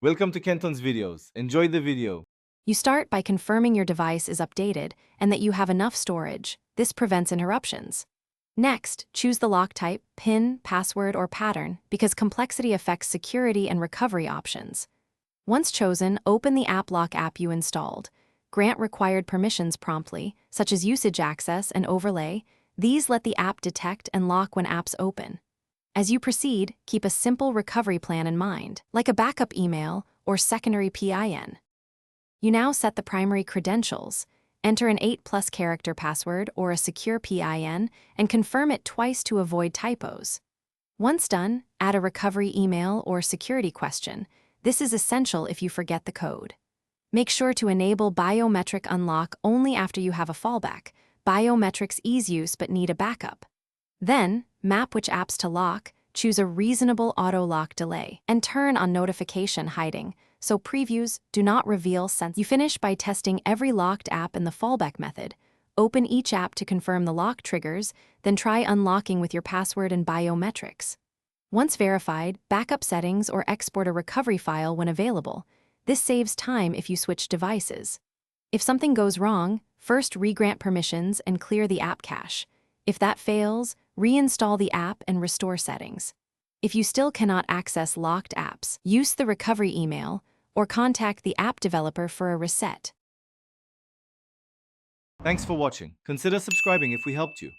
Welcome to Kenton's videos. Enjoy the video. You start by confirming your device is updated and that you have enough storage. This prevents interruptions. Next, choose the lock type, PIN, password, or pattern because complexity affects security and recovery options. Once chosen, open the AppLock app you installed. Grant required permissions promptly, such as usage access and overlay. These let the app detect and lock when apps open. As you proceed, keep a simple recovery plan in mind, like a backup email or secondary PIN. You now set the primary credentials, enter an 8+ character password or a secure PIN, and confirm it twice to avoid typos. Once done, add a recovery email or security question. This is essential if you forget the code. Make sure to enable biometric unlock only after you have a fallback. Biometrics ease use but need a backup. Then, map which apps to lock, choose a reasonable auto-lock delay, and turn on notification hiding, so previews do not reveal sense. You finish by testing every locked app in the fallback method. Open each app to confirm the lock triggers, then try unlocking with your password and biometrics. Once verified, backup settings or export a recovery file when available. This saves time if you switch devices. If something goes wrong, first regrant permissions and clear the app cache. If that fails, reinstall the app and restore settings. If you still cannot access locked apps, use the recovery email or contact the app developer for a reset. Thanks for watching. Consider subscribing if we helped you.